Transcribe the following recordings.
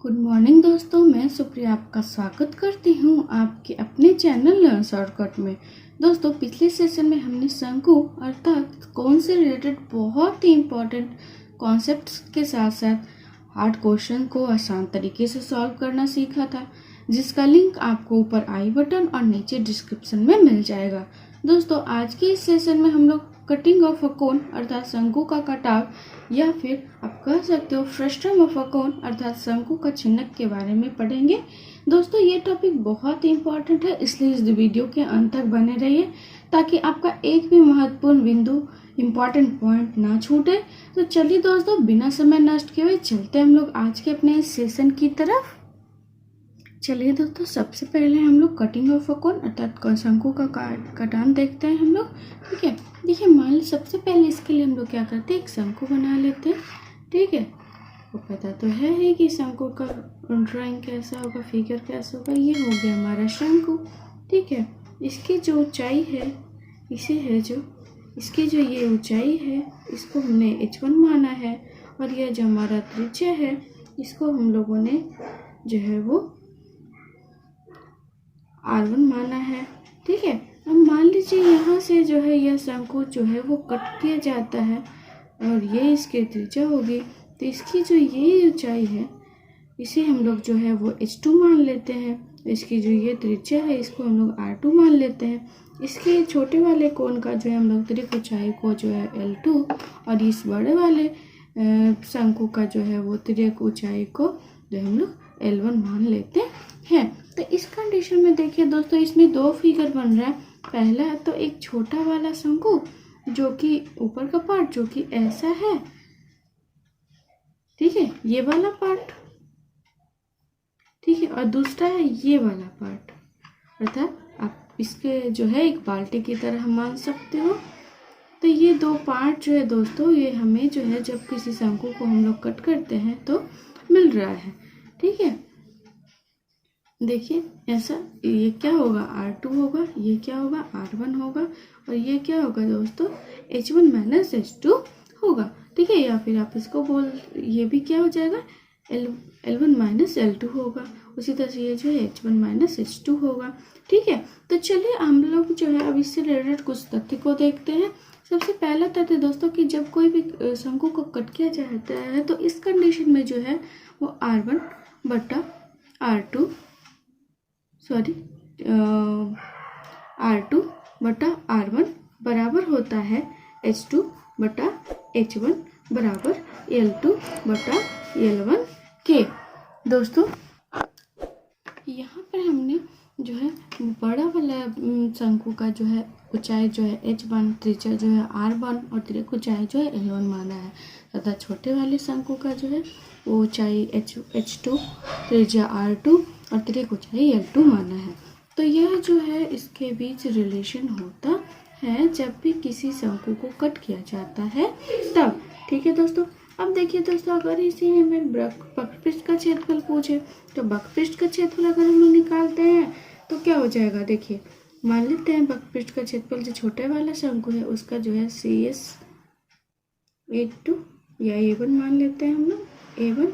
Good morning दोस्तों, मैं सुप्रिया आपका स्वागत करती हूँ आपके अपने चैनल लर्न शॉर्टकट में। दोस्तों, पिछले सेशन में हमने शंकु अर्थात कोण से रिलेटेड बहुत ही इम्पोर्टेंट कॉन्सेप्ट्स के साथ साथ हार्ड क्वेश्चन को आसान तरीके से सॉल्व करना सीखा था, जिसका लिंक आपको ऊपर आई बटन और नीचे डिस्क्रिप्शन में मिल जाएगा। दोस्तों, आज के इस सेशन में हम लोग कटिंग ऑफ अ कोन अर्थात शंकु का कटाव या फिर आप कह सकते हो फ्रस्टम ऑफ अ कोन अर्थात शंकु का छिन्नक के बारे में पढ़ेंगे। दोस्तों, ये टॉपिक बहुत ही इम्पोर्टेंट है, इसलिए इस वीडियो के अंत तक बने रहिए ताकि आपका एक भी महत्वपूर्ण बिंदु इम्पॉर्टेंट पॉइंट ना छूटे। तो चलिए दोस्तों, बिना समय नष्ट किए हुए चलते हम लोग आज के अपने इस सेशन की तरफ। चलिए दोस्तों, सबसे पहले हम लोग कटिंग ऑफ अ कोन अर्थात शंकु का कटान देखते हैं हम लोग। ठीक है, देखिए मान लीजिए सबसे पहले इसके लिए हम लोग क्या करते हैं, एक शंकु बना लेते हैं। ठीक है, वो पता तो है ही कि शंकु का ड्राइंग कैसा होगा, फिगर कैसा होगा। ये हो गया हमारा शंकु। ठीक है, इसकी जो ऊंचाई है इसे है जो इसकी जो ये ऊंचाई है इसको हमने h1 माना है, और यह जो हमारा त्रिज्या है इसको हम लोगों ने जो है वो R1 माना है। ठीक है, अब मान लीजिए यहाँ से जो है यह शंकु जो है वो कट किया जाता है और ये इसकी त्रिज्या होगी, तो इसकी जो ये ऊंचाई है इसे हम लोग जो है वो h2 मान लेते हैं। इसकी जो ये त्रिज्या है इसको हम लोग R2 मान लेते हैं। इसके छोटे वाले कोण का जो है हम लोग त्रिक ऊंचाई को जो है L2 और इस बड़े वाले शंकु का जो है वो त्रिक ऊंचाई को जो हम लोग L1 मान लेते हैं। तो इस कंडीशन में देखिए दोस्तों, इसमें दो फिगर बन रहा है। पहला है तो एक छोटा वाला शंकु जो कि ऊपर का पार्ट जो कि ऐसा है, ठीक है, ये वाला पार्ट। ठीक है, और दूसरा है ये वाला पार्ट, अर्थात आप इसके जो है एक बाल्टी की तरह मान सकते हो। तो ये दो पार्ट जो है दोस्तों, ये हमें जो है जब किसी शंकु को हम लोग कट करते हैं तो मिल रहा है। ठीक है, देखिए ऐसा, ये क्या होगा R2 होगा, ये क्या होगा R1 होगा, और ये क्या होगा दोस्तों H1 माइनस H2 होगा। ठीक है, या फिर आप इसको ये भी क्या हो जाएगा L1 माइनस L2 होगा। उसी तरह से ये जो है H1 माइनस H2 होगा। ठीक है, तो चलिए हम लोग जो है अब इससे रिलेटेड कुछ तथ्य को देखते हैं। सबसे पहला तथ्य दोस्तों कि जब कोई भी शंकु को कट किया जाता है तो इस कंडीशन में जो है वो R1 बटा R2 R2 बटा R1 बराबर होता है H2 बटा H1 बराबर L2 बटा L1 के। दोस्तों, यहाँ पर हमने जो है बड़ा वाला शंकु का जो है ऊंचाई जो है H1, त्रिज्या जो है R1 और त्रिक ऊंचाई जो है L1 माना है, तथा छोटे वाले शंकु का जो है वो ऊंचाई H2, त्रिज्या R2 और त्रिक ऊंचाई L2 माना है। तो यह जो है इसके बीच रिलेशन होता है जब भी किसी शंकु को कट किया जाता है तब। ठीक है दोस्तों, अब देखिए दोस्तों, अगर इसी में वक्रपृष्ठ का क्षेत्रफल पूछे तो वक्रपृष्ठ का क्षेत्रफल अगर हम लोग निकालते हैं तो क्या हो जाएगा। देखिए मान लेते हैं वक्रपृष्ठ का क्षेत्रफल जो छोटे वाला शंकु है उसका जो है CS A2 या A1 मान लेते हैं हम लोग A1,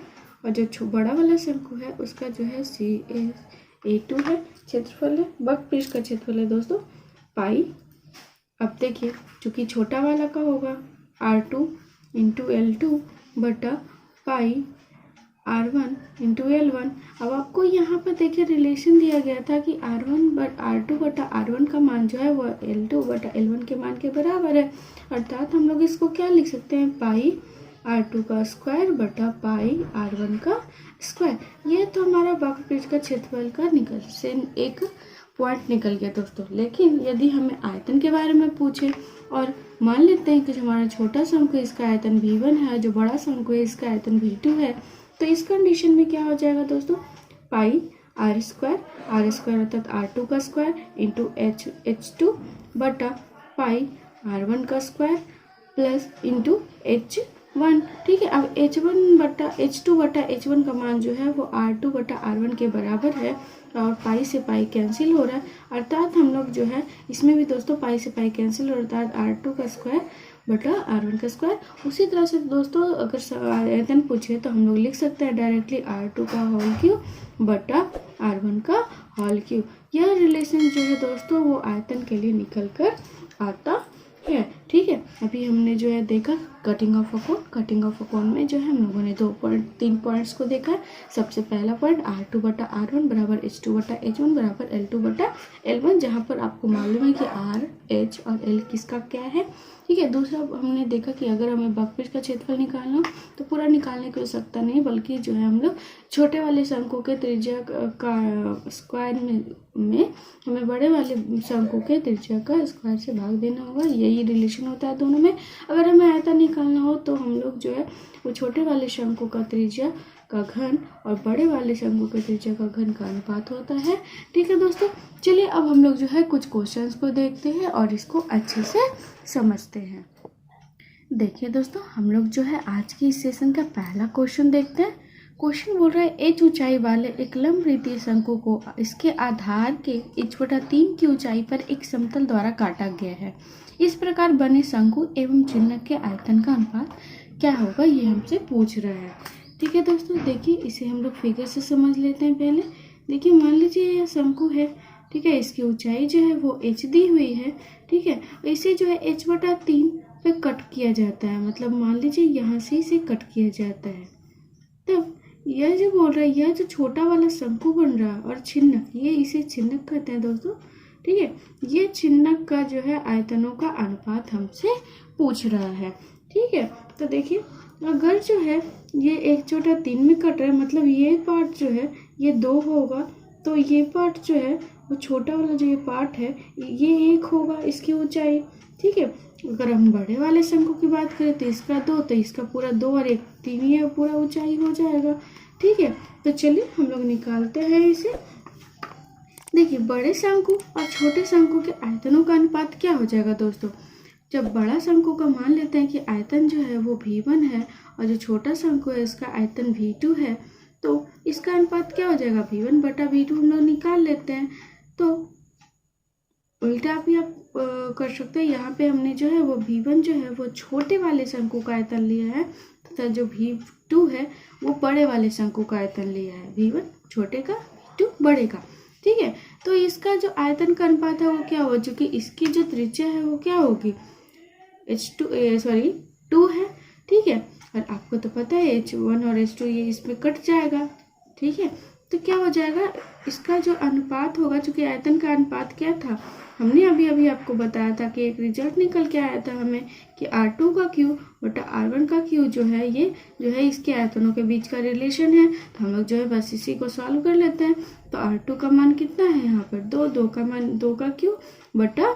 और जो बड़ा वाला शंकु है उसका जो है A2 है, क्षेत्रफल है, वक्रपृष्ठ का क्षेत्रफल है दोस्तों पाई। अब देखिए चूंकि छोटा वाला का होगा R2 इंटू L2 बटा पाई R1 इंटू L1। अब आपको यहाँ पर देखिए रिलेशन दिया गया था कि R2 बटा R1 का मान जो है वो L2 बटा L1 के मान के बराबर है, अर्थात हम लोग इसको क्या लिख सकते हैं, पाई R2 का स्क्वायर बटा पाई R1 का स्क्वायर। ये तो हमारा वक्रपृष्ठ का क्षेत्रफल का एक पॉइंट निकल गया दोस्तों। लेकिन यदि हमें आयतन के बारे में पूछे और मान लेते हैं कि जो हमारा छोटा शंकु है इसका आयतन V1 है, जो बड़ा शंकु है इसका आयतन V2 है, तो इस कंडीशन में क्या हो जाएगा दोस्तों, पाई R स्क्वायर अर्थात R2 का स्क्वायर इंटू H2 बटा पाई R1 का स्क्वायर प्लस इंटू H1। ठीक है, अब H2 बटा H1 का मान जो है वो R2 बटा R1 के बराबर है, और पाई से पाई कैंसिल हो रहा है, अर्थात हम लोग जो है इसमें भी दोस्तों पाई से पाई कैंसिल हो रहा है, अर्थात R2 का स्क्वायर बटा R1 का स्क्वायर। उसी तरह से दोस्तों अगर आयतन पूछे तो हम लोग लिख सकते हैं डायरेक्टली R2 का होल क्यूब बटा R1 का होल क्यूब। यह रिलेशन जो है दोस्तों वो आयतन के लिए निकल कर आता है। ठीक है, अभी हमने जो है देखा cutting of a cone. Cutting of a cone में जो है हम लोगों ने 3 पॉइंट्स को देखा है। सबसे पहला पॉइंट R2 बटा R1 बराबर H2 बटा H1 बराबर L2 बटा L1, जहाँ पर आपको मालूम है कि R, H और L किसका क्या है। ठीक है, दूसरा हमने देखा कि अगर हमें वक्रपृष्ठ का क्षेत्रफल निकालना हो तो पूरा निकालने की आवश्यकता नहीं, बल्कि जो है हम लोग छोटे वाले शंकु के त्रिज्या का स्क्वायर में हमें बड़े वाले शंकु के त्रिज्या का स्क्वायर से भाग देना होगा। यही रिलेशन होता है दोनों में। अगर हमें आयतन निकालना हो तो हम लोग जो है वो छोटे वाले शंकु का त्रिज्या का घन और बड़े वाले शंकु के त्रिज्या का घन का अनुपात होता है। ठीक है दोस्तों, चलिए अब हम लोग जो है कुछ क्वेश्चंस को देखते हैं और इसको अच्छे से समझते हैं। देखिए दोस्तों, हम लोग जो है आज की इस सेशन का पहला क्वेश्चन देखते हैं। क्वेश्चन बोल रहा है h ऊंचाई वाले एक लंबवृत्तीय शंकु को इसके आधार के h/3 की ऊंचाई पर एक समतल द्वारा काटा गया है। इस प्रकार बने शंकु एवं चिन्ह के आयतन का अनुपात क्या होगा, ये हमसे पूछ रहा है। ठीक है दोस्तों, देखिए इसे हम लोग फिगर से समझ लेते हैं। पहले देखिए, मान लीजिए यह शंकु है। ठीक है, इसकी ऊंचाई जो है वो h दी हुई है। ठीक है, इसे जो है h/3 पे कट किया जाता है, मतलब मान लीजिए यहाँ से इसे कट किया जाता है। तब यह जो बोल रहा है, यह जो छोटा वाला शंकु बन रहा है और छिन्नक, ये इसे छिन्नक कहते हैं दोस्तों। ठीक है, ये छिन्नक का जो है आयतनों का अनुपात हमसे पूछ रहा है। ठीक है, तो देखिए अगर जो है ये 1/3 में कट रहा है, मतलब ये पार्ट जो है ये 2 होगा, तो ये पार्ट जो है वो छोटा वाला जो ये पार्ट है ये 1 होगा इसकी ऊंचाई। ठीक है, अगर हम बड़े वाले शंकु की बात करें तो इसका 2, तो इसका पूरा 2 और 1 3 ही पूरा ऊंचाई हो जाएगा। ठीक है, तो चलिए हम लोग निकालते हैं इसे। देखिए बड़े शंकु और छोटे शंकु के आयतनों का अनुपात क्या हो जाएगा दोस्तों। जब बड़ा शंकु का मान लेते हैं कि आयतन जो है वो V1 है और जो छोटा शंकु है इसका आयतन V2 है, तो इसका अनुपात क्या हो जाएगा, V1 बटा V2 हम लोग निकाल लेते हैं। तो उल्टा भी आप कर सकते हैं। यहाँ पे हमने जो है वो V1 जो है वो छोटे वाले शंकु का आयतन लिया है तथा जो V2 है वो बड़े वाले शंकु का आयतन लिया है। V1 छोटे का, V2 बड़े का। ठीक है, तो इसका जो आयतन का अनुपात है वो क्या होगा, क्योंकि इसकी जो त्रिज्या है वो क्या होगी, 2 है। ठीक है, और आपको तो पता है H1 और H2 ये इसमें कट जाएगा। ठीक है, तो क्या हो जाएगा, इसका जो अनुपात होगा, चूंकि आयतन का अनुपात क्या था, हमने अभी अभी आपको बताया था कि एक रिजल्ट निकल के आया था हमें कि R2 का क्यू बटा R1 का क्यू जो है ये जो है इसके आयतनों के बीच का रिलेशन है। तो हम लोग जो है बस इसी को सॉल्व कर लेते हैं। तो R2 का मान कितना है यहाँ पर 2, 2 का मान 2 का क्यू बटा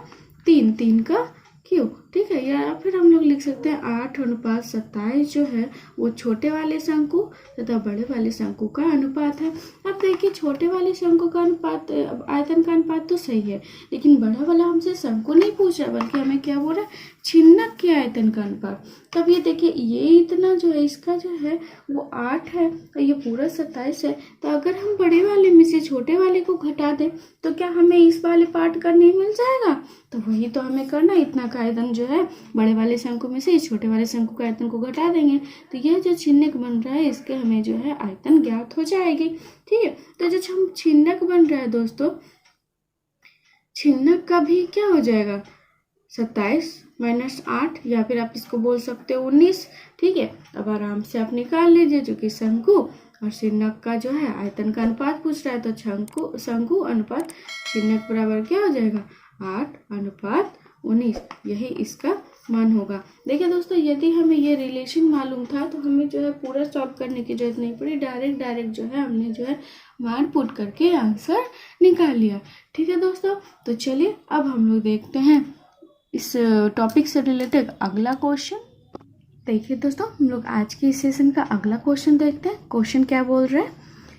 3, 3 का क्यू। ठीक है, या फिर हम लोग लिख सकते हैं 8:27 जो है वो छोटे वाले शंकु तथा बड़े वाले शंकु का अनुपात है। अब देखिए छोटे वाले शंकु का अनुपात, आयतन का अनुपात तो सही है, लेकिन बड़ा वाला हमसे शंकु नहीं पूछ रहा, बल्कि हमें क्या बोल रहा है, छिन्नक के आयतन का अनुपात। तब ये देखिए ये इतना जो है इसका जो है वो 8 है और ये पूरा 27 है। तो अगर हम बड़े वाले में से छोटे वाले को घटा दें तो क्या हमें इस वाले पार्ट का नहीं मिल जाएगा। तो वही तो हमें करना, इतना का आयतन जो है बड़े वाले शंकु में से इस छोटे वाले शंकु के आयतन को घटा देंगे, तो यह जो छिन्नक बन रहा है इसके हमें जो है आयतन ज्ञात हो जाएगी। ठीक है, तो जो छिन्नक बन रहा है दोस्तों, छिन्नक का भी क्या हो जाएगा 27 माइनस 8, या फिर आप इसको बोल सकते हो 19। ठीक है, अब आराम से आप निकाल लीजिए, जो कि शंकु और छिन्नक का जो है आयतन का अनुपात पूछ रहा है। तो शंकु अनुपात छिन्नक बराबर क्या हो जाएगा 8:19, यही इसका मान होगा। देखिए दोस्तों, यदि हमें ये रिलेशन मालूम था तो हमें जो है पूरा सॉल्व करने की जरूरत नहीं पड़ी, डायरेक्ट जो है हमने जो है मान पुट करके आंसर निकाल लिया। ठीक है दोस्तों, तो चलिए अब हम लोग देखते हैं इस टॉपिक से रिलेटेड अगला क्वेश्चन। देखिए दोस्तों, हम लोग आज के इस सेशन का अगला क्वेश्चन देखते हैं। क्वेश्चन क्या बोल रहा है,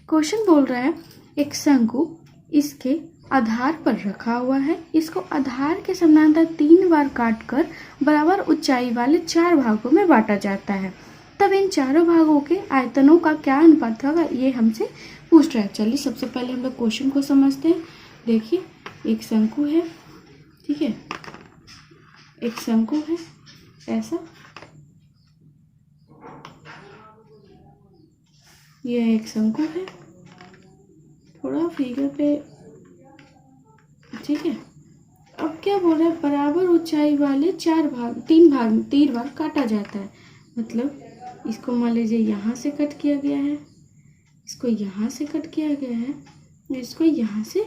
क्वेश्चन बोल रहा है एक शंकु इसके आधार पर रखा हुआ है, इसको आधार के समानांतर 3 बार काटकर बराबर ऊंचाई वाले 4 भागों में बांटा जाता है। तब इन चारों भागों के आयतनों का क्या अनुपात होगा, ये हमसे पूछ रहा है। चलिए सबसे पहले हम लोग क्वेश्चन को समझते हैं। देखिए एक शंकु है, ठीक है, एक शंकु है ऐसा, यह एक शंकु है, थोड़ा फिगर पे, ठीक है। अब क्या बोल रहा है, बराबर ऊंचाई वाले तीन भाग काटा जाता है। मतलब इसको मान लीजिए यहाँ से कट किया गया है, इसको यहाँ से कट किया गया है, इसको यहाँ से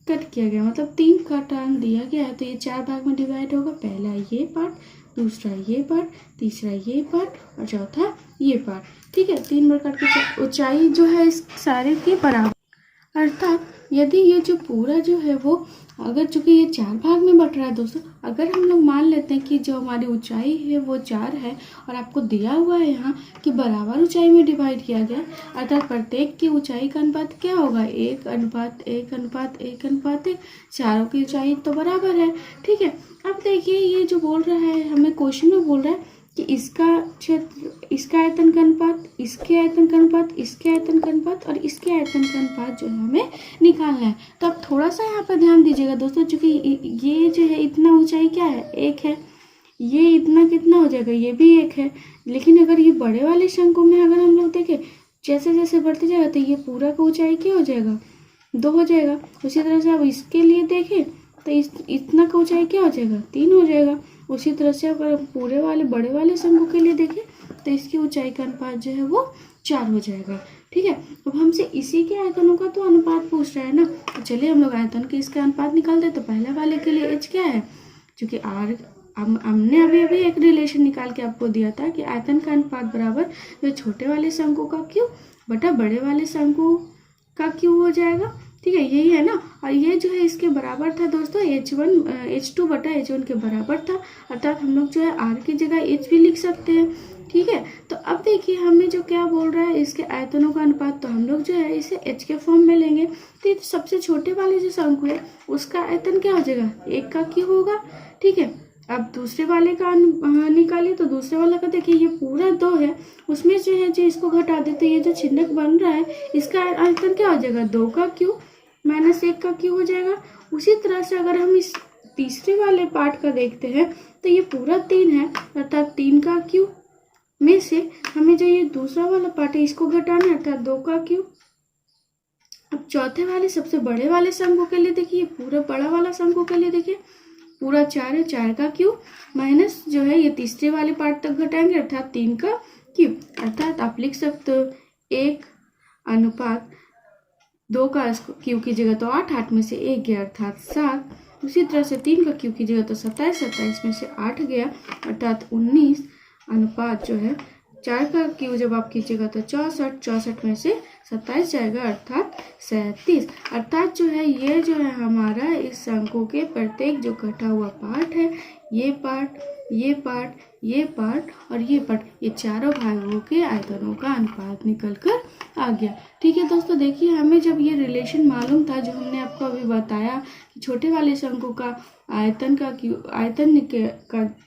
कट किया गया, मतलब 3 का टर्म दिया गया है। तो ये 4 भाग में डिवाइड होगा। पहला ये पार्ट, दूसरा ये पार्ट, तीसरा ये पार्ट और चौथा ये पार्ट, ठीक है। 3 बार काट के ऊंचाई जो है इस सारे के बराबर, अर्थात यदि ये जो पूरा जो है वो, अगर चूंकि ये 4 भाग में बट रहा है दोस्तों, अगर हम लोग मान लेते हैं कि जो हमारी ऊंचाई है वो 4 है और आपको दिया हुआ है यहाँ कि बराबर ऊंचाई में डिवाइड किया गया, अर्थात प्रत्येक की ऊंचाई का अनुपात क्या होगा, 1:1:1:1:1। चारों की ऊंचाई तो बराबर है, ठीक है। अब देखिए ये जो बोल रहा है, हमें क्वेश्चन में बोल रहा है कि इसका क्षेत्र, इसका आयतन का अनुपात, इसके आयतन का अनुपात, इसके आयतन का अनुपात और इसके आयतन का अनुपात जो है हमें निकालना है। तो अब थोड़ा सा यहाँ पर ध्यान दीजिएगा दोस्तों, चूंकि ये जो है इतना ऊंचाई क्या है, 1 है, ये इतना कितना हो जाएगा, ये भी 1 है। लेकिन अगर ये बड़े वाले शंकु में अगर हम लोग देखें, जैसे जैसे बढ़ते जाएगा तो ये पूरा का ऊंचाई क्या हो जाएगा, 2 हो जाएगा। उसी तरह से अब इसके लिए देखें तो इतना का ऊंचाई क्या हो जाएगा, 3 हो जाएगा। उसी तरह से अगर पूरे वाले बड़े वाले शंकु के लिए देखें तो इसकी ऊंचाई का अनुपात जो है वो 4 हो जाएगा, ठीक है। अब हमसे इसी के आयतनों का तो अनुपात पूछ रहा है ना, तो चलिए हम लोग आयतन के इसका अनुपात निकालते हैं। तो पहले वाले के लिए h क्या है, क्योंकि r हमने अभी एक रिलेशन निकाल के आपको दिया था कि आयतन का अनुपात बराबर जो छोटे वाले शंकु का क्यूब बटा बड़े वाले शंकु का क्यूब हो जाएगा, ठीक है, यही है ना। और ये जो है इसके बराबर था दोस्तों, h2 बटा h1 के बराबर था, अर्थात हम लोग जो है r की जगह h भी लिख सकते हैं, ठीक है। तो अब देखिए हमें जो क्या बोल रहा है, इसके आयतनों का अनुपात, तो हम लोग जो है इसे h के फॉर्म में लेंगे। तो सबसे छोटे वाले जो शंकु है उसका आयतन क्या हो जाएगा, 1 का क्यूब होगा, ठीक है। अब दूसरे वाले का निकालिए, तो दूसरे वाला का देखिए ये पूरा 2 है, उसमें जो है जो इसको घटा दे तो ये जो चिन्हक बन रहा है इसका आयतन क्या हो जाएगा, 2 का क्यूब माइनस 1 का क्यूब हो जाएगा। उसी तरह से अगर हम इस तीसरे वाले पार्ट का देखते हैं तो ये पूरा 3 है, अर्थात 3 का क्यूब में से हमें जो ये दूसरा वाला पार्ट है इसको घटाना है, अर्थात 2 का क्यूब। अब चौथे वाले सबसे बड़े वाले शंकु के लिए देखिए, पूरा बड़ा वाला शंकु के लिए देखिए पूरा 4 है, 4 का क्यूब माइनस जो है ये तीसरे वाले पार्ट तक घटाएंगे, अर्थात 3 का क्यूब। अर्थात आप लिख सकते हो 1:2 का क्यूब की जगह तो 8 में से 1 गया अर्थात 7। उसी तरह से 3 का क्यूब की जगह तो 27 में से 8 गया अर्थात 19, अनुपात जो है 4 का क्यूब जब आप कीजिएगा तो 64 में से 27 जाएगा अर्थात 37। अर्थात जो है ये जो है हमारा इस शंकु के प्रत्येक जो कटा हुआ पार्ट है, ये पार्ट, ये पार्ट, ये पार्ट और ये पार्ट, ये चारों भागों के आयतनों का अनुपात निकल कर आ गया, ठीक है दोस्तों। देखिए हमें जब ये रिलेशन मालूम था जो हमने आपको अभी बताया कि छोटे वाले शंकु का आयतन का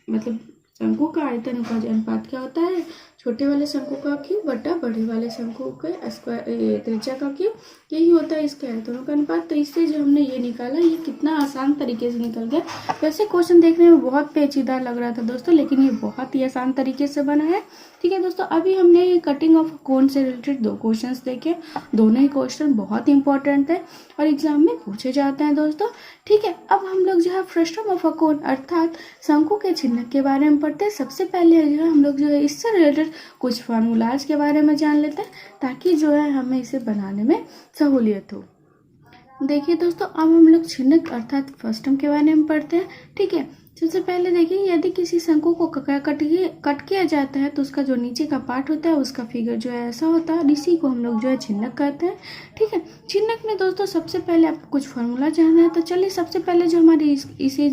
मतलब शंकु का आयतन का अनुपात क्या होता है, छोटे वाले शंकु का क्यूब बटा बड़े वाले शंकु के स्क्वायर त्रिज्या का क्यूब, यही होता है इसके आयतनों का अनुपात। तो इससे जो हमने ये निकाला ये कितना आसान तरीके से निकल गया। वैसे क्वेश्चन देखने में बहुत पेचीदा लग रहा था दोस्तों, लेकिन ये बहुत ही आसान तरीके से बना है, ठीक है दोस्तों। अभी हमने ये कटिंग ऑफ कोन से रिलेटेड 2 क्वेश्चन देखे, दोनों ही क्वेश्चन बहुत इंपॉर्टेंट है और एग्जाम में पूछे जाते हैं दोस्तों, ठीक है। अब हम लोग जो है फ्रस्टम ऑफ अ कोन अर्थात शंकु के चिन्ह के बारे में पढ़ते हैं। सबसे पहले जो है हम लोग जो है इससे रिलेटेड कुछ फार्मूलाज के बारे में जान लेते हैं ताकि जो है हमें इसे बनाने में सहूलियत हो। देखिए दोस्तों अब हम लोग चिन्ह अर्थात फ्रस्टम के बारे में पढ़ते हैं, ठीक है। सबसे पहले देखिए यदि किसी शंकु को कट किया जाता है तो उसका जो नीचे का पार्ट होता है उसका फिगर जो है ऐसा होता है, इसी को हम लोग जो है चिन्हक कहते हैं, ठीक है। चिन्हक में दोस्तों सबसे पहले आपको कुछ फार्मूला जानना है, तो चलिए सबसे पहले जो हमारी इसकी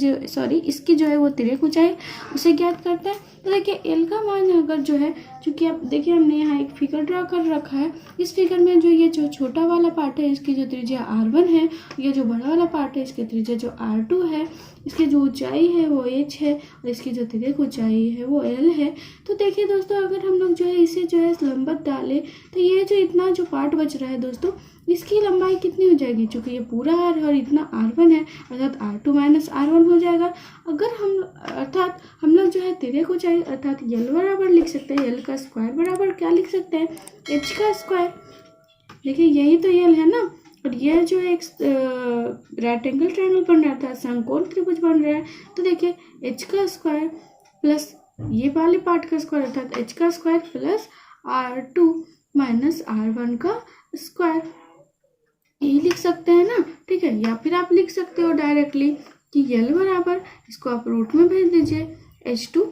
जो है वो तिर्यक ऊंचाई उसे ज्ञात करते हैं। तो देखिए एल का मान अगर जो है, चूँकि आप देखिए हमने यहाँ एक फिगर ड्रा कर रखा है, इस फिगर में जो ये जो छोटा वाला पार्ट है इसकी जो त्रिज्या r1 है, ये जो बड़ा वाला पार्ट है इसकी त्रिज्या जो r2 है, इसकी जो ऊंचाई है वो वो h है और इसकी जो तिर्यक ऊंचाई है वो l है। तो देखिए दोस्तों, अगर हम लोग जो है इसे जो है लंबवत डालें तो ये जो इतना जो पार्ट बच रहा है दोस्तों, इसकी लंबाई कितनी हो जाएगी, चूँकि ये पूरा r और इतना r1 है अर्थात r2 माइनस r1 हो जाएगा। अर्थात हम लोग जो है तिर्यक ऊंचाई अर्थात l बराबर लिख सकते हैं, l का स्क्वायर बराबर क्या लिख सकते हैं, h का स्क्वायर। देखिए यही तो l है ना, और यह जो है एक राइट एंगल ट्रायंगल बन रहा था, समकोण त्रिभुज बन रहा है। तो देखिए h का स्क्वायर प्लस ये वाले पार्ट का स्क्वायर अर्थात h का square plus r2 minus r1 का स्क्वायर, यही लिख सकते हैं ना। ठीक है, या फिर आप लिख सकते हो डायरेक्टली कि l बराबर, इसको आप रूट में भेज दीजिए, h2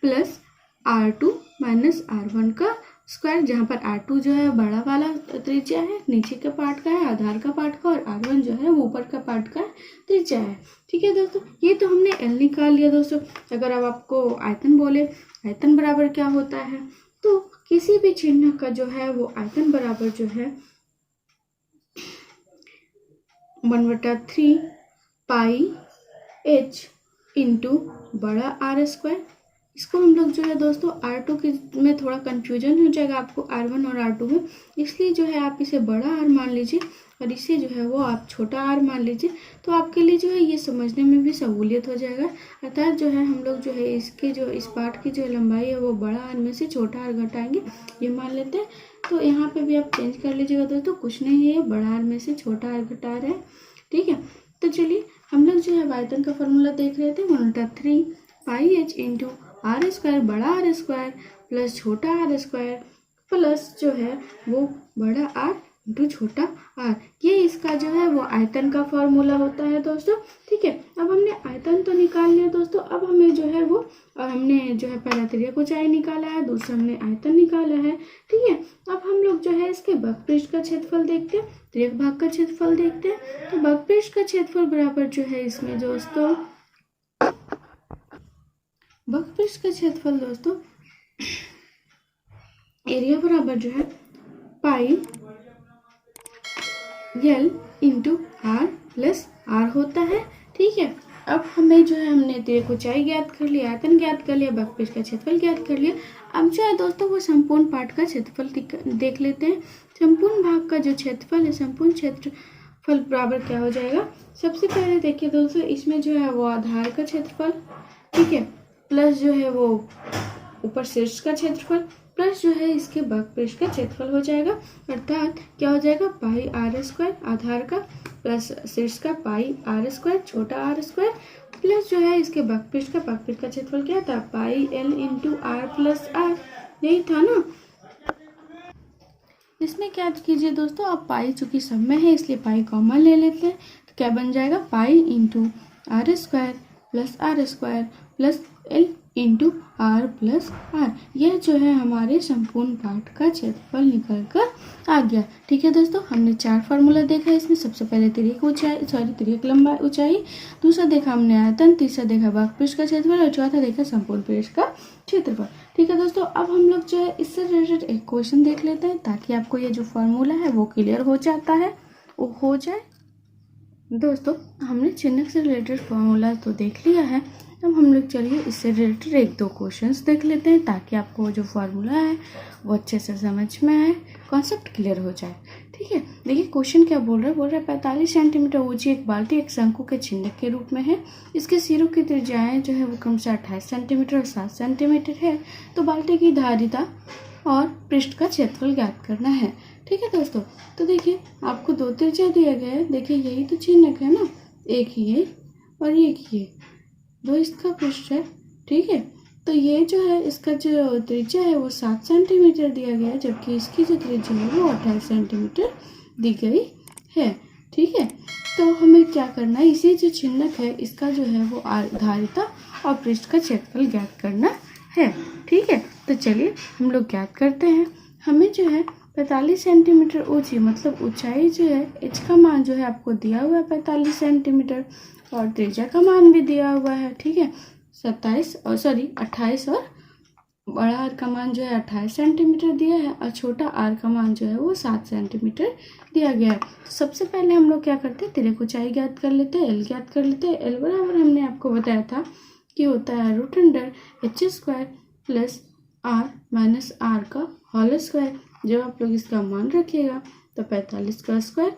plus r2 minus r1 का स्क्वायर, जहाँ पर r2 जो है बड़ा वाला त्रिज्या है, नीचे के पार्ट का है, आधार का पार्ट का, और r1 जो है वो ऊपर का पार्ट का त्रिज्या है। ठीक है दोस्तों, ये तो हमने l निकाल लिया दोस्तों। अगर अब आपको आयतन बोले, आयतन बराबर क्या होता है, तो किसी भी चिन्ह का जो है वो आयतन बराबर जो है 1/3 पाई h इंटू बड़ा r स्क्वायर। इसको हम लोग जो है दोस्तों r2 के में थोड़ा कंफ्यूजन हो जाएगा आपको r1 और r2 में, इसलिए जो है आप इसे बड़ा r मान लीजिए और इसे जो है वो आप छोटा r मान लीजिए, तो आपके लिए जो है ये समझने में भी सहूलियत हो जाएगा। अर्थात जो है हम लोग जो है इसके जो इस पार्ट की जो लंबाई है वो बड़ा r में से छोटा r घटाएंगे, ये मान लेते हैं। तो यहाँ पे भी आप चेंज कर लीजिएगा दोस्तों, कुछ नहीं है, बड़ा r में से छोटा r घटा रहे हैं। ठीक है, तो चलिए हम लोग जो है आयतन का फॉर्मूला देख रहे थे, 1/3 पाई h इंटू आर स्क्वायर बड़ा आर स्क्वायर प्लस छोटा आर स्क्वायर प्लस जो है वो बड़ा आर इंटू छोटा आर, ये इसका जो है वो आयतन का फॉर्मूला होता है दोस्तों। ठीक है, अब हमने आयतन तो निकाल लिया दोस्तों, अब हमें जो है वो हमने जो है पहला तिर्यक ऊंचाई निकाला है, दूसरा हमने आयतन निकाला है। ठीक है, अब हम लोग जो है इसके बकपृष्ठ का क्षेत्रफल देखते हैं, तिर्यक भाग का क्षेत्रफल देखते हैं। तो बकपृष्ठ का क्षेत्रफल बराबर जो है इसमें दोस्तों, बकपृष्ठ का क्षेत्रफल दोस्तों एरिया बराबर जो है pi l into are plus R होता है। ठीक है, अब हमें जो है हमने तिर्यक ऊंचाई ज्ञात कर लिया, आयतन ज्ञात कर लिया, बकपृष्ठ का क्षेत्रफल ज्ञात कर लिया। अब जो है दोस्तों वो संपूर्ण पार्ट का क्षेत्रफल देख लेते हैं। संपूर्ण भाग का जो क्षेत्रफल है, संपूर्ण क्षेत्रफल बराबर क्या हो जाएगा, सबसे पहले देखिए दोस्तों इसमें जो है वो आधार का क्षेत्रफल, ठीक है, प्लस जो है वो ऊपर शीर्ष का क्षेत्रफल प्लस जो है इसके बकपृष्ठ का क्षेत्रफल हो जाएगा। अर्थात क्या हो जाएगा, पाई आर स्क्वायर आधार का प्लस शीर्ष का पाई आर स्क्वायर छोटा आर स्क्वायर प्लस जो है इसके बकपृष्ठ का क्षेत्रफल क्या था, pi L into are plus are, यही था ना। इसमें क्या कीजिए दोस्तों, आप पाई चूंकि सब में है इसलिए पाई कॉमन ले लेते हैं, तो क्या बन जाएगा, pi into are square plus L into are plus R, यह जो है हमारे संपूर्ण पार्ट का क्षेत्रफल निकल कर आ गया। ठीक है दोस्तों, हमने 4 फार्मूला देखा इसमें। सबसे पहले तिर्यक लंबाई ऊंचाई, दूसरा देखा हमने आयतन, तीसरा देखा बकपृष्ठ का क्षेत्रफल और चौथा देखा संपूर्ण पृष्ठ का क्षेत्रफल। ठीक है दोस्तों, अब हम लोग जो है इससे रिलेटेड एक क्वेश्चन देख लेते हैं ताकि आपको ये जो फार्मूला है वो क्लियर हो जाता है, वो हो जाए। दोस्तों हमने चिन्ह से रिलेटेड फार्मूला तो देख लिया है, अब हम लोग चलिए इससे रिलेटेड 1-2 क्वेश्चंस देख लेते हैं ताकि आपको जो फार्मूला है वो अच्छे से समझ में आए, कॉन्सेप्ट क्लियर हो जाए। ठीक है, देखिए क्वेश्चन क्या बोल रहा है 45 सेंटीमीटर ऊंची एक बाल्टी एक शंकु के चिन्ह के रूप में है, इसके सिरों की त्रिज्याएं जो है वो क्रमशः 28 सेंटीमीटर और 7 सेंटीमीटर है। तो बाल्टी की धारिता और पृष्ठ का क्षेत्रफल ज्ञात करना है। ठीक है दोस्तों, तो देखिए आपको 2 त्रिज्या दिया गया है, देखिए यही तो चिन्ह है ना, एक ये और एक ये, 2 इसका पृष्ठ है। ठीक है, तो ये जो है इसका जो त्रिज्या है वो 7 सेंटीमीटर दिया गया है, जबकि इसकी जो त्रिज्या है वो 28 सेंटीमीटर दी गई है। ठीक है, तो हमें क्या करना है, इसी जो चिन्ह है इसका जो है वो धारिता और पृष्ठ का क्षेत्रफल ज्ञात करना है। ठीक है, तो चलिए हम लोग ज्ञात करते हैं। हमें जो है 45 सेंटीमीटर ऊंची मतलब ऊंचाई जो है h का मान जो है आपको दिया हुआ है 45 सेंटीमीटर और त्रिज्या का मान भी दिया हुआ है। ठीक है, 28 और बड़ा आर का मान जो है 28 सेंटीमीटर दिया है और छोटा आर का मान जो है वो 7 सेंटीमीटर दिया गया है। तो सबसे पहले हम लोग क्या करते हैं, तिर्यक ऊंचाई ज्ञात कर लेते हैं, एल ज्ञात कर लेते हैं। एल बराबर हमने आपको बताया था कि होता है root under H square plus R minus R का होल स्क्वायर। जब आप लोग इसका मान रखिएगा तो 45 का square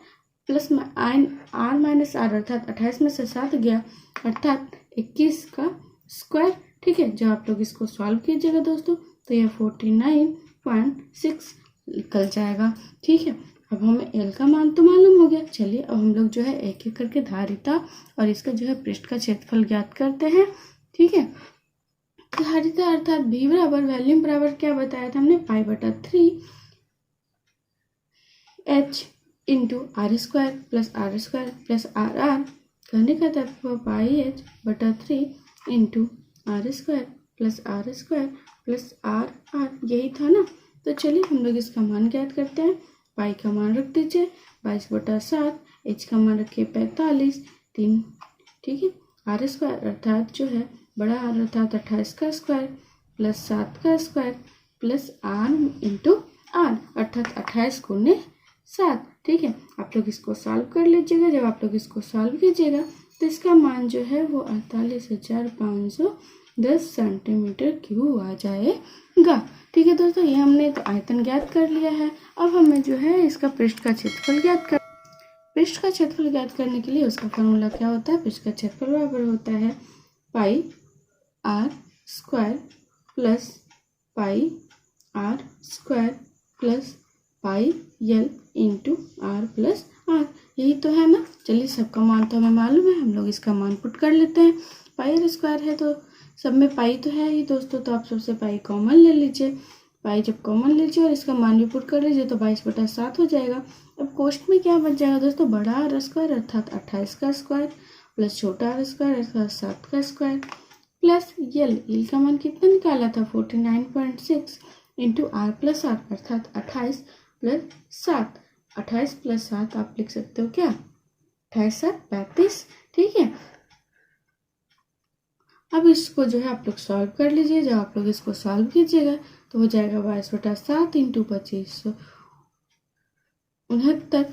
plus R minus R अर्थात 28 में से 7 गया अर्थात 21 का स्क्वायर। ठीक है, जब आप लोग इसको सॉल्व कीजिएगा दोस्तों तो यह 49.6 निकल जाएगा। ठीक है, अब हमें एल का मान तो मालूम हो गया। चलिए अब हम लोग जो है एक एक करके धारिता और इसका जो है पृष्ठ का क्षेत्रफल ज्ञात करते हैं। ठीक है, धारिता अर्थात भी बराबर वॉल्यूम बराबर क्या बताया था हमने, पाई/3 h into are square plus r r. कहने का तात्पर्य पाई/3 into are square plus r r, यही था ना। तो चलिए हम लोग इसका मान ज्ञात करते हैं। पाई का मान रख दीजिए 22/7, एच का मान रखिए 45, 3। ठीक है, आर स्क्वायर अर्थात जो है बड़ा आर अर्थात 28 का स्क्वायर प्लस 7 का square plus R into R अर्थात 28 गुने 7। ठीक है, आप लोग इसको सॉल्व कर लीजिएगा। जब आप लोग इसको सॉल्व कीजिएगा तो इसका मान जो है वो 48,510 सेंटीमीटर क्यूब आ जाएगा। ठीक है दोस्तों, ये हमने तो आयतन ज्ञात कर लिया है। अब हमें जो है इसका पृष्ठ का क्षेत्रफल ज्ञात करने के लिए उसका फॉर्मूला क्या होता है, पृष्ठ का क्षेत्रफल बराबर होता है pi are square plus pi are square plus pi L into are plus are. यही तो है ना। चलिए सबका मान तो हमें मालूम है, हम लोग इसका मान पुट कर लेते हैं। पाई आर स्क्वायर है तो सब में पाई तो है ही दोस्तों, तो आप सबसे पाई कॉमन ले लीजिए। पाई जब कॉमन लीजिए और इसका मान भी पुट कर लीजिए तो 22/7 हो जाएगा। अब कोष्ठ में क्या बच जाएगा दोस्तों, बड़ा आर स्क्वायर अर्थात 28 का स्क्वायर प्लस छोटा आर स्क्वायर अर्थात 7 का स्क्वायर प्लस एल का मान कितना निकाला था 49.6 इंटू आर प्लस आर अर्थात 28 प्लस 7। 28 प्लस 7 आप लिख सकते हो क्या, 28 32। ठीक है, अब इसको जो है आप लोग सॉल्व कर लीजिए। जब आप लोग इसको सॉल्व कीजिएगा तो हो जाएगा 22/7 इंटू 2569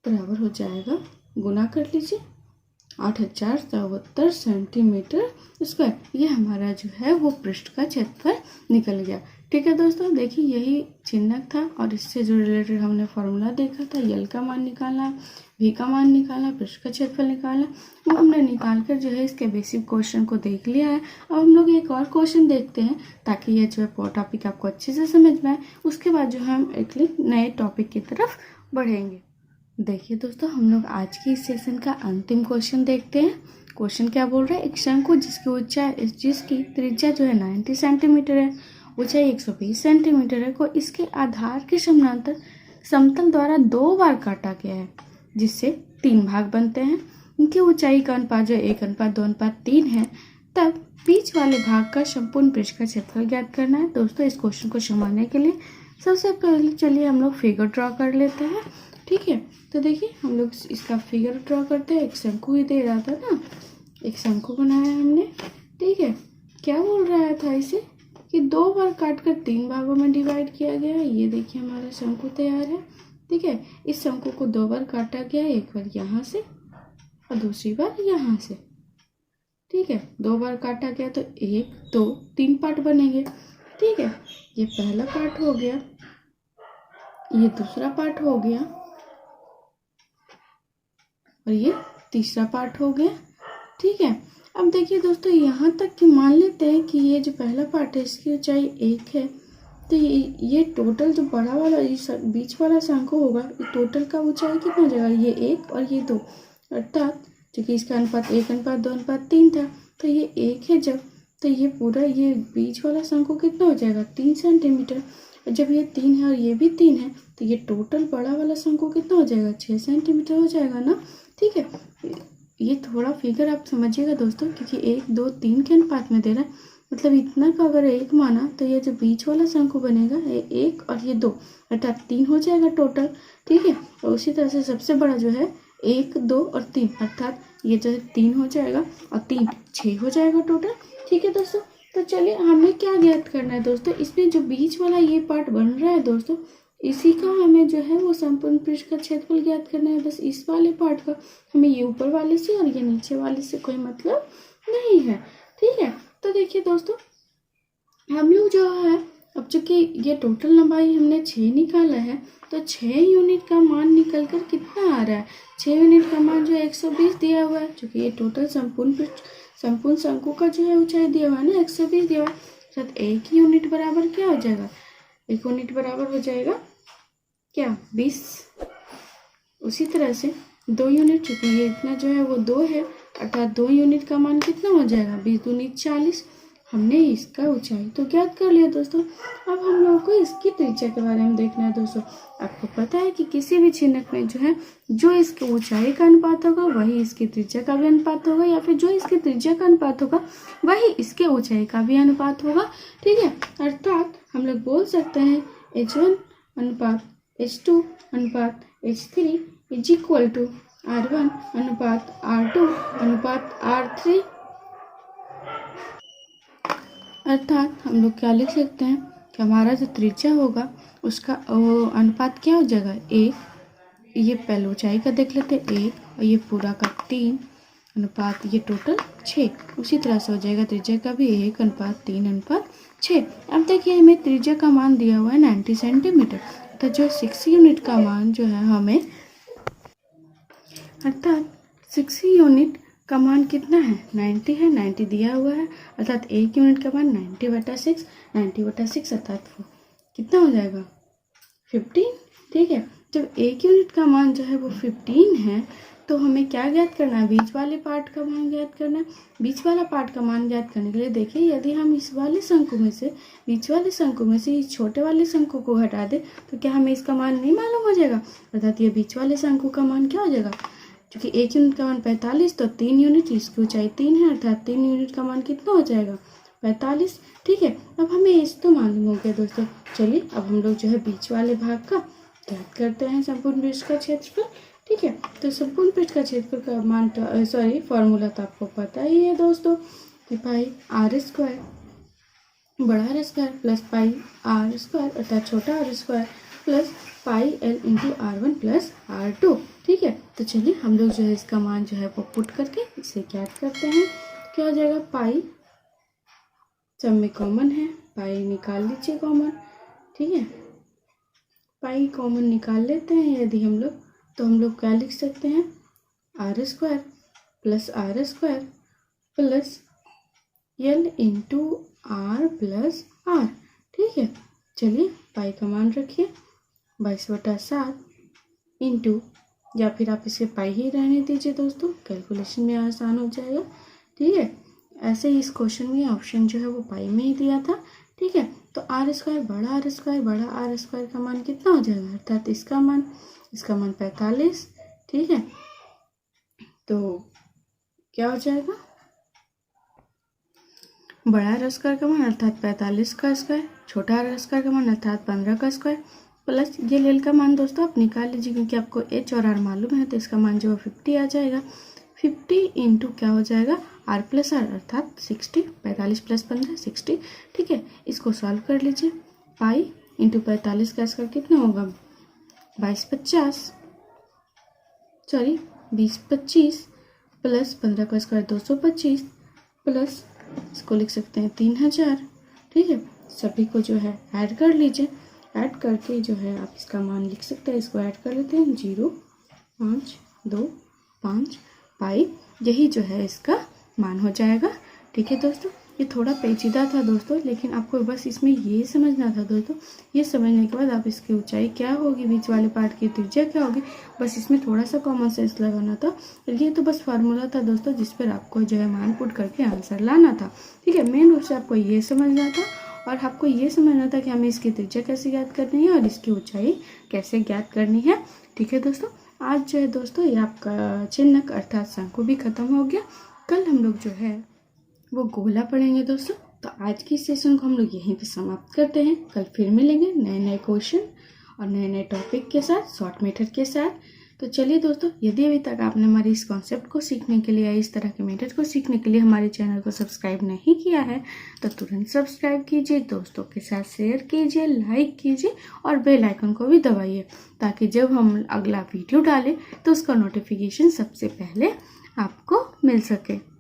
बराबर हो जाएगा, गुना कर लीजिए 8074 सेंटीमीटर स्क्वायर। ये हमारा जो है वो पृष्ठ का क्षेत्रफल निकल गया। ठीक है दोस्तों, देखिए यही चिन्ह था और इससे जो रिलेटेड हमने फॉर्मूला देखा था, यल का मान निकालना, वी का मान निकालना, पृष्ठ का क्षेत्रफल निकालना, वो हमने निकाल कर जो है इसके बेसिक क्वेश्चन को देख लिया है। अब हम लोग एक और क्वेश्चन देखते हैं ताकि ये जो है टॉपिक आपको अच्छे से समझ में आए। उसके बाद जो है हम एक नए टॉपिक की तरफ बढ़ेंगे। देखिए दोस्तों, हम लोग आज की इस सेशन का अंतिम क्वेश्चन देखते हैं। क्वेश्चन क्या बोल रहा है, एक शंकु जिसकी त्रिज्या जो है 90 सेंटीमीटर है, ऊंचाई 120 सेंटीमीटर है, को इसके आधार के समानांतर समतल द्वारा 2 बार काटा गया है, जिससे 3 भाग बनते हैं। इनकी ऊंचाई का अनुपात जो 1:2:3 है। तब बीच वाले भाग का संपूर्ण पृष्ठ का क्षेत्रफल ज्ञात करना है। दोस्तों, इस क्वेश्चन को समझने के लिए सबसे पहले चलिए हम लोग फिगर ड्रॉ कर लेते हैं। ठीक है, तो देखिए हम लोग इसका फिगर ड्रॉ करते हैं। एक शंकु ही दे रहा था ना, एक शंकु बनाया हमने। ठीक है, क्या बोल रहा था इसे कि 2 बार काटकर 3 भागों में डिवाइड किया गया है। ये देखिए हमारा शंकु तैयार है। ठीक है, इस शंकु को 2 बार काटा गया है, एक बार यहाँ से और दूसरी बार यहाँ से। ठीक है, 2 बार काटा गया तो 1 2 3 पार्ट बनेंगे। ठीक है, ये पहला पार्ट हो गया, ये दूसरा पार्ट हो गया और ये तीसरा पार्ट हो गया। ठीक है, अब देखिए दोस्तों, यहाँ तक कि मान लेते हैं कि ये जो पहला पार्ट है इसकी ऊंचाई 1 है, तो ये टोटल जो बड़ा वाला बीच वाला शंकु होगा, ये टोटल का ऊंचाई कितना हो जाएगा, ये 1 और ये 2, अर्थात क्योंकि इसका अनुपात 1:2:3 था, तो ये 1 है जब, तो ये पूरा ये बीच वाला शंकु कितना हो जाएगा 3 सेंटीमीटर। और जब ये 3 है और ये भी 3 है तो ये टोटल बड़ा वाला शंकु कितना हो जाएगा 6 सेंटीमीटर हो जाएगा ना। ठीक है, ये थोड़ा फिगर आप समझिएगा दोस्तों, क्योंकि 1 2 3 के अनुपात में दे रहा है, मतलब इतना का अगर 1 माना तो ये जो बीच वाला शंकु बनेगा ये 1 और ये 2 अर्थात 3 हो जाएगा टोटल। ठीक है, और उसी तरह से सबसे बड़ा जो है 1 2 और 3 अर्थात ये जो है 3 हो जाएगा और 3 6 हो जाएगा टोटल। ठीक है दोस्तों, तो चलिए हमें क्या ज्ञात करना है दोस्तों, इसमें जो बीच वाला ये पार्ट बन रहा है दोस्तों, इसी का हमें जो है वो संपूर्ण पृष्ठ का क्षेत्रफल ज्ञात करना है। बस इस वाले पार्ट का हमें ये ऊपर वाले से और ये नीचे वाले से कोई मतलब नहीं है। ठीक है, तो देखिए दोस्तों, हम लोग जो है, अब चूंकि ये टोटल लंबाई हमने 6 निकाला है, तो 6 यूनिट का मान निकल कर कितना आ रहा है? 6 यूनिट का मान जो है 120 दिया हुआ है, चूंकि ये टोटल संपूर्ण शंकु का जो है ऊंचाई दिया हुआ है ना, 120 दिया हुआ है। अर्थात 1 यूनिट बराबर क्या हो जाएगा? 1 यूनिट बराबर हो जाएगा क्या? 20। उसी तरह से 2 यूनिट, चूंकि ये इतना जो है वो 2 है, अर्थात 2 यूनिट का मान कितना हो जाएगा? 20 दूनी 40। हमने इसका ऊंचाई तो ज्ञात कर लिया दोस्तों। अब हम लोगों को इसकी त्रिज्या के बारे में देखना है दोस्तों। आपको पता है कि किसी भी चिन्हक में जो है, जो इसकी ऊंचाई का अनुपात होगा वही इसकी त्रिज्या का भी अनुपात होगा, या फिर जो इसकी त्रिज्या का अनुपात होगा वही इसके ऊंचाई का भी अनुपात होगा। ठीक है, अर्थात हम लोग बोल सकते हैं H1 अनुपात H2 अनुपात H3 is equal to R1 अनुपात R2 अनुपात R3। अर्थात हम लोग क्या लिख सकते हैं कि हमारा जो त्रिज्या होगा उसका अनुपात क्या हो जाएगा? 1, ये पहले ऊंचाई का देख लेते हैं, 1, और ये पूरा का 3 अनुपात ये टोटल 6। उसी तरह से हो जाएगा त्रिज्या का भी 1 अनुपात 3 अनुपात 6। अब देखिए हमें त्रिज्या का मान दिया हुआ है 90 सेंटीमीटर, तो जो 6 यूनिट का मान जो है हमें, अर्थात 6 यूनिट का मान कितना है? 90 है, 90 दिया हुआ है, अर्थात 1 यूनिट का मान 90/6, 90/6 अर्थात कितना हो जाएगा? 15। ठीक है, जब 1 यूनिट का मान जो है वो 15 है, तो हमें क्या ज्ञात करना है? बीच वाले पार्ट का मान ज्ञात करना है। बीच वाला पार्ट का मान ज्ञात करने के लिए देखिए, यदि हम इस वाले शंकु में से, बीच वाले शंकु में से इस छोटे वाले शंकु को हटा दें, तो क्या हमें इसका मान नहीं मालूम हो जाएगा? अर्थात ये बीच वाले शंकु का मान क्या हो जाएगा? क्योंकि 1 यूनिट का मान 45, तो 3 यूनिट, इसकी ऊंचाई 3 है, अर्थात 3 यूनिट का मान कितना हो जाएगा? 45। ठीक है, अब हमें इस तो मालूम हो गया दोस्तों। चलिए अब हम लोग जो है बीच वाले भाग का ज्ञात करते हैं, संपूर्ण पृष्ठ का क्षेत्रफल। ठीक है, तो संपूर्ण पृष्ठ का क्षेत्रफल का मान फॉर्मूला तो आपको पता ही है दोस्तों, कि पाई R स्क्वायर बड़ा R स्क्वायर प्लस पाई R स्क्वायर अर्थात छोटा R स्क्वायर प्लस पाई L into R1 plus R2। ठीक है, तो चलिए हम लोग जो है इसका मान जो है वो पुट करके इसे ज्ञात करते हैं। क्या हो जाएगा? पाई सब में कॉमन है, पाई निकाल लीजिए कॉमन। ठीक है, पाई कॉमन निकाल लेते हैं यदि हम लोग, तो हम लोग क्या लिख सकते हैं? R square plus R square plus L into R plus R। ठीक है, चलिए पाई का मान रखिए 22/7 इंटू, या फिर आप इसे पाई ही रहने दीजिए दोस्तों, कैलकुलेशन में आसान हो जाएगा। ठीक है, ऐसे ही इस क्वेश्चन में ऑप्शन जो है वो पाई में ही दिया था। ठीक है, तो R स्क्वायर बड़ा R स्क्वायर का मान कितना हो जाएगा? अर्थात इसका मान 45। ठीक है, तो क्या हो जाएगा? बड़ा R स्क्वायर का मान अर्थात 45 का स्क्वायर, छोटा R स्क्वायर का मान अर्थात 15 का स्क्वायर, प्लस ये लेल का मान दोस्तों आप निकाल लीजिए, क्योंकि आपको H और R मालूम है, तो इसका मान जो है 50 आ जाएगा। 50 इंटू क्या हो जाएगा? R प्लस R अर्थात 60, 45 प्लस 15 60। ठीक है, इसको सॉल्व कर लीजिए। पाई इंटू 45 का स्क्वायर कितना होगा? 20/25 प्लस 15 का स्क्वायर 225 प्लस इसको लिख सकते हैं 3000। ठीक है, सभी को जो है ऐड कर लीजिए। ऐड करके जो है आप इसका मान लिख सकते हैं, इसको ऐड कर लेते हैं 0.525 पाई, यही जो है इसका मान हो जाएगा। ठीक है दोस्तों, ये थोड़ा पेचीदा था दोस्तों, लेकिन आपको बस इसमें ये समझना था दोस्तों। ये समझने के बाद आप इसकी ऊंचाई क्या होगी, बीच वाले पार्ट की त्रिज्या क्या होगी, बस इसमें थोड़ा सा कॉमन सेंस लगाना था। ये तो बस फार्मूला था दोस्तों, जिस पर आपको जो है मान पुट करके आंसर लाना था। ठीक है, मेन रूप से आपको ये समझना था, और आपको ये समझना था कि हमें इसकी त्रिज्या कैसे ज्ञात करनी है और इसकी ऊंचाई कैसे ज्ञात करनी है। ठीक है दोस्तों, आज जो है दोस्तों ये आपका चिन्हक अर्थात शंकु भी खत्म हो गया। कल हम लोग जो है वो गोला पढ़ेंगे दोस्तों। तो आज की सेशन को हम लोग यहीं पे समाप्त करते हैं। कल फिर मिलेंगे नए नए क्वेश्चन और नए नए टॉपिक के साथ, शॉर्ट मेथड के साथ। तो चलिए दोस्तों, यदि अभी तक आपने हमारी इस कॉन्सेप्ट को सीखने के लिए या इस तरह के मेथड को सीखने के लिए हमारे चैनल को सब्सक्राइब नहीं किया है, तो तुरंत सब्सक्राइब कीजिए, दोस्तों के साथ शेयर कीजिए, लाइक कीजिए और बेल आइकन को भी दबाइए, ताकि जब हम अगला वीडियो डालें तो उसका नोटिफिकेशन सबसे पहले आपको मिल सके।